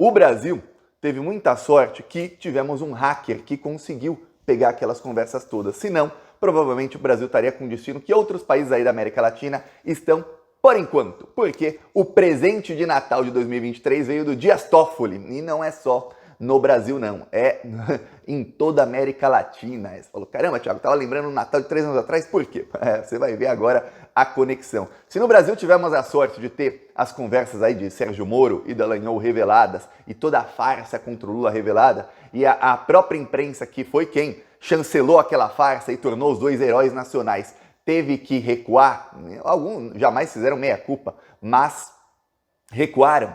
O Brasil teve muita sorte que tivemos um hacker que conseguiu pegar aquelas conversas todas. Senão, provavelmente o Brasil estaria com o destino que outros países aí da América Latina estão por enquanto. Porque o presente de Natal de 2023 veio do Dias Toffoli. E não é só no Brasil, não. É em toda a América Latina. Você falou, caramba, Thiago, tava lembrando o Natal de 3 anos atrás? Por quê? Você vai ver agora a conexão. Se no Brasil tivemos a sorte de ter as conversas aí de Sérgio Moro e Dallagnol reveladas e toda a farsa contra o Lula revelada e a própria imprensa, que foi quem chancelou aquela farsa e tornou os dois heróis nacionais, teve que recuar, alguns jamais fizeram meia-culpa, mas recuaram.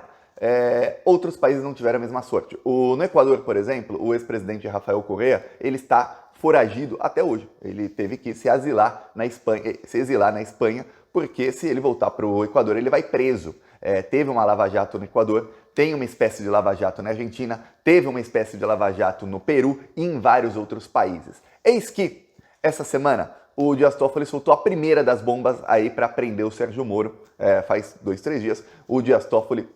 Outros países não tiveram a mesma sorte. No Equador, por exemplo, o ex-presidente Rafael Correa, ele está foragido até hoje. Ele teve que se exilar na Espanha, porque se ele voltar para o Equador, ele vai preso. Teve uma lava-jato no Equador, tem uma espécie de lava-jato na Argentina, teve uma espécie de lava-jato no Peru e em vários outros países. Eis que, essa semana, o Dias Toffoli soltou a primeira das bombas aí para prender o Sérgio Moro. Faz 2, 3 dias, o Dias Toffoli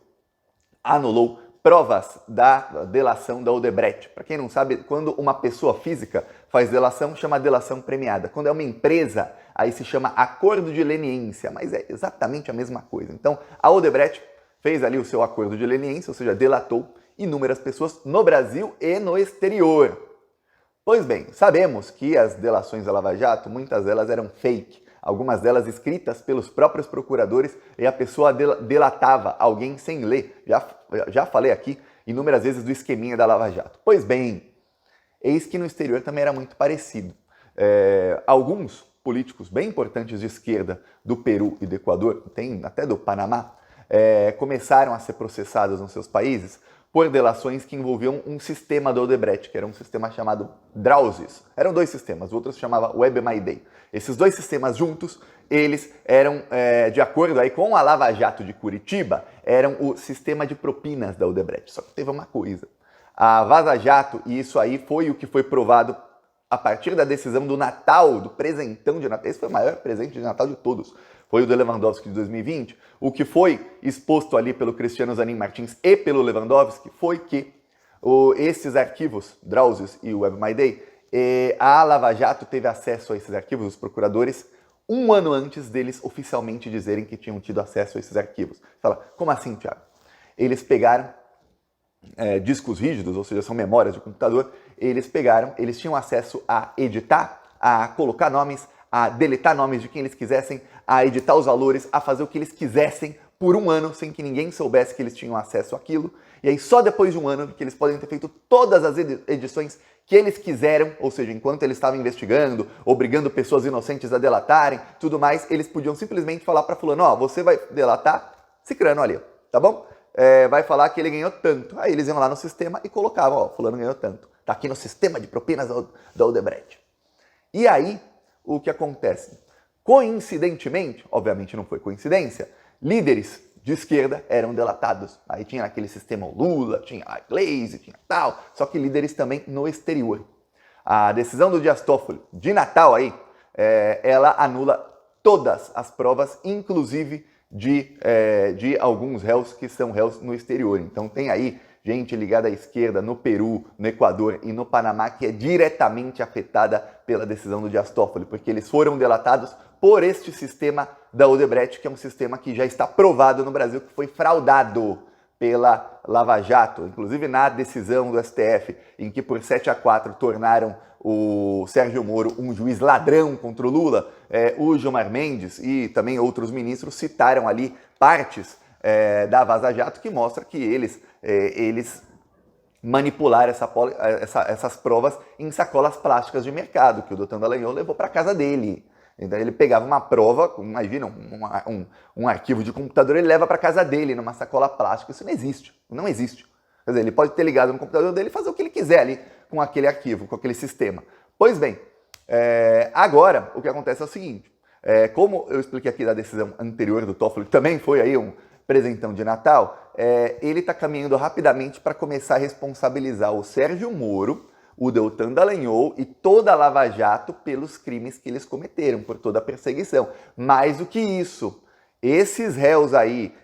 anulou provas da delação da Odebrecht. Para quem não sabe, quando uma pessoa física faz delação, chama delação premiada. Quando é uma empresa, aí se chama acordo de leniência, mas é exatamente a mesma coisa. Então, a Odebrecht fez ali o seu acordo de leniência, ou seja, delatou inúmeras pessoas no Brasil e no exterior. Pois bem, sabemos que as delações da Lava Jato, muitas delas eram fake. Algumas delas escritas pelos próprios procuradores e a pessoa delatava alguém sem ler. Já falei aqui inúmeras vezes do esqueminha da Lava Jato. Pois bem, eis que no exterior também era muito parecido. Alguns políticos bem importantes de esquerda do Peru e do Equador, tem até do Panamá, começaram a ser processados nos seus países por delações que envolviam um sistema da Odebrecht, que era um sistema chamado Drauzes. Eram 2 sistemas, o outro se chamava WebMyDay. Esses 2 sistemas juntos, eles eram, de acordo aí com a Lava Jato de Curitiba, eram o sistema de propinas da Odebrecht. Só que teve uma coisa, a Vaza Jato, e isso aí foi o que foi provado a partir da decisão do Natal, do presentão de Natal. Esse foi o maior presente de Natal de todos. Foi o do Lewandowski de 2020. O que foi exposto ali pelo Cristiano Zanin Martins e pelo Lewandowski foi que esses arquivos, Drauzes e o WebMyDay, a Lava Jato teve acesso a esses arquivos, os procuradores, 1 ano antes deles oficialmente dizerem que tinham tido acesso a esses arquivos. Fala, como assim, Thiago? Eles pegaram discos rígidos, ou seja, são memórias de computador, eles tinham acesso a editar, a colocar nomes, a deletar nomes de quem eles quisessem, a editar os valores, a fazer o que eles quisessem por 1 ano, sem que ninguém soubesse que eles tinham acesso àquilo. E aí só depois de 1 ano que eles podem ter feito todas as edições que eles quiseram, ou seja, enquanto eles estavam investigando, obrigando pessoas inocentes a delatarem, tudo mais, eles podiam simplesmente falar para fulano, ó, você vai delatar Cicrano ali, tá bom? Vai falar que ele ganhou tanto. Aí eles iam lá no sistema e colocavam, ó, fulano ganhou tanto. Tá aqui no sistema de propinas da Odebrecht. E aí, o que acontece? Coincidentemente, obviamente não foi coincidência, líderes de esquerda eram delatados. Aí tinha naquele sistema o Lula, tinha a Gleisi, tinha tal, só que líderes também no exterior. A decisão do Dias Toffoli de Natal aí, ela anula todas as provas, inclusive de alguns réus que são réus no exterior. Então tem aí gente ligada à esquerda no Peru, no Equador e no Panamá que é diretamente afetada pela decisão do Dias Toffoli, porque eles foram delatados por este sistema da Odebrecht, que é um sistema que já está provado no Brasil, que foi fraudado pela Lava Jato, inclusive na decisão do STF, em que por 7-4 tornaram o Sérgio Moro um juiz ladrão contra o Lula, o Gilmar Mendes e também outros ministros citaram ali partes da Vaza Jato que mostra que eles manipularam essas provas em sacolas plásticas de mercado, que o Doutor Dallagnol levou para casa dele. Então ele pegava uma prova, imagina um arquivo de computador, ele leva para casa dele numa sacola plástica. Isso não existe, não existe. Quer dizer, ele pode ter ligado no computador dele e fazer o que ele quiser ali com aquele arquivo, com aquele sistema. Pois bem, agora o que acontece é o seguinte, como eu expliquei aqui da decisão anterior do Toffoli, que também foi aí um presentão de Natal, ele está caminhando rapidamente para começar a responsabilizar o Sérgio Moro, o Deltan Dallagnol e toda a Lava Jato pelos crimes que eles cometeram, por toda a perseguição. Mais do que isso, esses réus aí,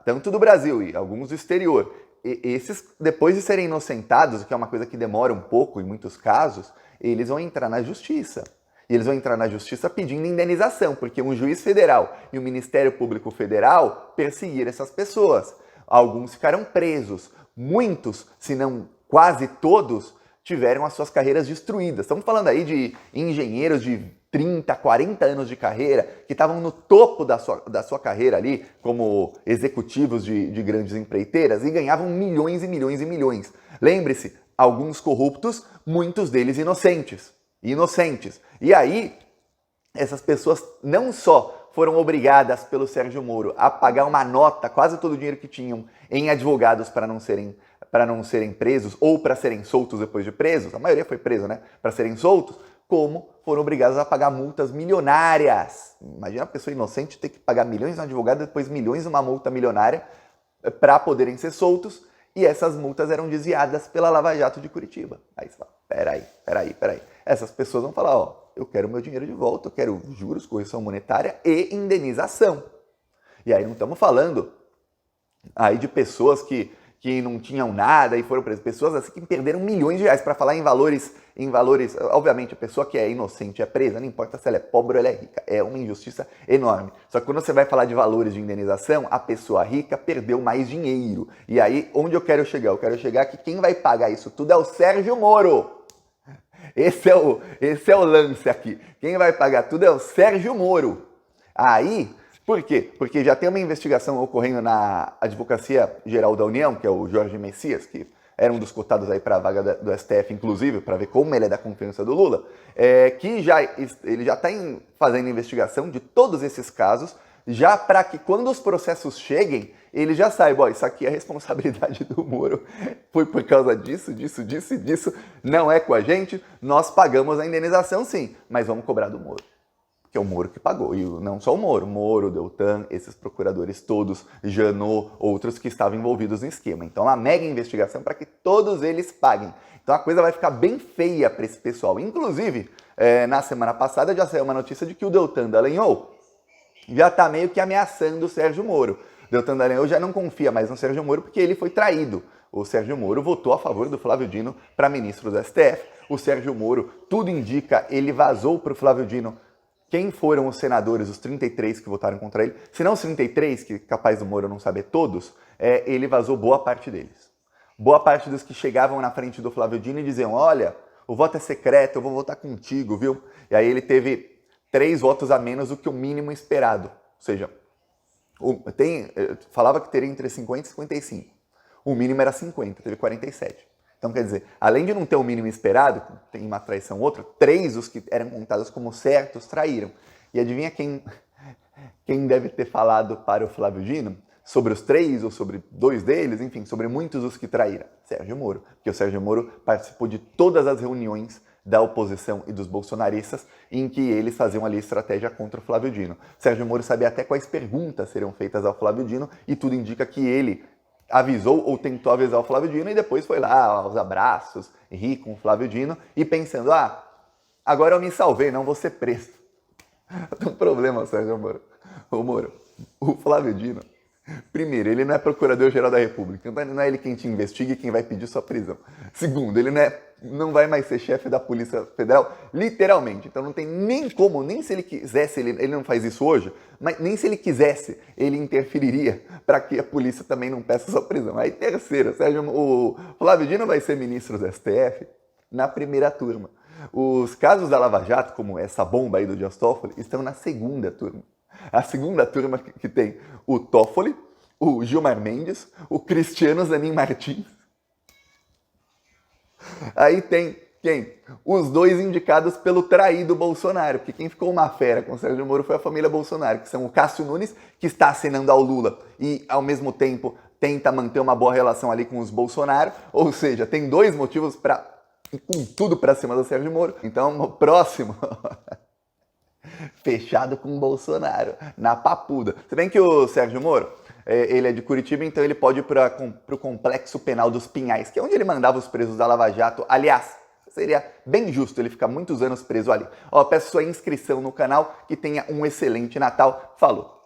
tanto do Brasil e alguns do exterior, esses, depois de serem inocentados, que é uma coisa que demora um pouco em muitos casos, eles vão entrar na justiça. E eles vão entrar na justiça pedindo indenização, porque um juiz federal e o Ministério Público Federal perseguiram essas pessoas. Alguns ficaram presos, muitos, se não quase todos, tiveram as suas carreiras destruídas. Estamos falando aí de engenheiros de 30, 40 anos de carreira, que estavam no topo da sua carreira ali, como executivos de grandes empreiteiras, e ganhavam milhões e milhões e milhões. Lembre-se, alguns corruptos, muitos deles inocentes. E aí, essas pessoas não só foram obrigadas pelo Sérgio Moro a pagar uma nota, quase todo o dinheiro que tinham, em advogados para não serem presos ou para serem soltos depois de presos, a maioria foi preso, né? Para serem soltos, como foram obrigados a pagar multas milionárias. Imagina a pessoa inocente ter que pagar milhões no advogado, depois milhões numa multa milionária para poderem ser soltos, e essas multas eram desviadas pela Lava Jato de Curitiba. Aí você fala, peraí. Essas pessoas vão falar, ó, eu quero meu dinheiro de volta, eu quero juros, correção monetária e indenização. E aí não estamos falando aí de pessoas que não tinham nada e foram presas, pessoas assim que perderam milhões de reais. Para falar em valores, obviamente a pessoa que é inocente é presa, não importa se ela é pobre ou ela é rica, é uma injustiça enorme. Só que quando você vai falar de valores de indenização, a pessoa rica perdeu mais dinheiro. E aí, onde eu quero chegar? Eu quero chegar que quem vai pagar isso tudo é o Sérgio Moro. Esse é o lance aqui. Quem vai pagar tudo é o Sérgio Moro. Aí, por quê? Porque já tem uma investigação ocorrendo na Advocacia Geral da União, que é o Jorge Messias, que era um dos cotados aí para a vaga do STF, inclusive, para ver como ele é da confiança do Lula, que ele já está fazendo investigação de todos esses casos, já para que quando os processos cheguem, ele já saiba, isso aqui é a responsabilidade do Moro, foi por causa disso, não é com a gente, nós pagamos a indenização sim, mas vamos cobrar do Moro. Que é o Moro que pagou, e não só o Moro, Deltan, esses procuradores todos, Janot, outros que estavam envolvidos no esquema. Então, uma mega investigação para que todos eles paguem. Então, a coisa vai ficar bem feia para esse pessoal. Inclusive, na semana passada já saiu uma notícia de que o Deltan Dallagnol já está meio que ameaçando o Sérgio Moro. Deltan Dallagnol já não confia mais no Sérgio Moro porque ele foi traído. O Sérgio Moro votou a favor do Flávio Dino para ministro do STF. O Sérgio Moro, tudo indica, ele vazou para o Flávio Dino quem foram os senadores, os 33 que votaram contra ele. Se não os 33, que é capaz do Moro não saber todos, ele vazou boa parte deles. Boa parte dos que chegavam na frente do Flávio Dino e diziam, olha, o voto é secreto, eu vou votar contigo, viu? E aí ele teve 3 votos a menos do que o mínimo esperado. Ou seja, falava que teria entre 50 e 55. O mínimo era 50, teve 47. Então, quer dizer, além de não ter o mínimo esperado, tem uma traição ou outra, 3 os que eram contados como certos traíram. E adivinha quem deve ter falado para o Flávio Dino? Sobre os 3 ou sobre 2 deles, enfim, sobre muitos dos que traíram? Sérgio Moro. Porque o Sérgio Moro participou de todas as reuniões da oposição e dos bolsonaristas em que eles faziam ali estratégia contra o Flávio Dino. Sérgio Moro sabia até quais perguntas seriam feitas ao Flávio Dino e tudo indica que ele avisou ou tentou avisar o Flávio Dino e depois foi lá aos abraços, rir com o Flávio Dino e pensando, agora eu me salvei, não vou ser preso. Tem um problema, Sérgio Moro. O Flávio Dino, primeiro, ele não é procurador-geral da República, então não é ele quem te investiga e quem vai pedir sua prisão. Segundo, ele não vai mais ser chefe da Polícia Federal, literalmente. Então não tem nem como, nem se ele quisesse, ele não faz isso hoje, mas nem se ele quisesse, ele interferiria para que a polícia também não peça sua prisão. Aí terceiro, o Flávio Dino vai ser ministro do STF na primeira turma. Os casos da Lava Jato, como essa bomba aí do Dias Toffoli, estão na segunda turma. A segunda turma que tem o Toffoli, o Gilmar Mendes, o Cristiano Zanin Martins. Aí tem quem? Os 2 indicados pelo traído Bolsonaro, porque quem ficou uma fera com o Sérgio Moro foi a família Bolsonaro, que são o Cássio Nunes, que está assinando ao Lula e, ao mesmo tempo, tenta manter uma boa relação ali com os Bolsonaro, ou seja, tem 2 motivos para ir com tudo para cima do Sérgio Moro. Então, no próximo, fechado com o Bolsonaro, na papuda. Se bem que o Sérgio Moro, ele é de Curitiba, então ele pode ir para o Complexo Penal dos Pinhais, que é onde ele mandava os presos da Lava Jato. Aliás, seria bem justo ele ficar muitos anos preso ali. Peço sua inscrição no canal, que tenha um excelente Natal. Falou!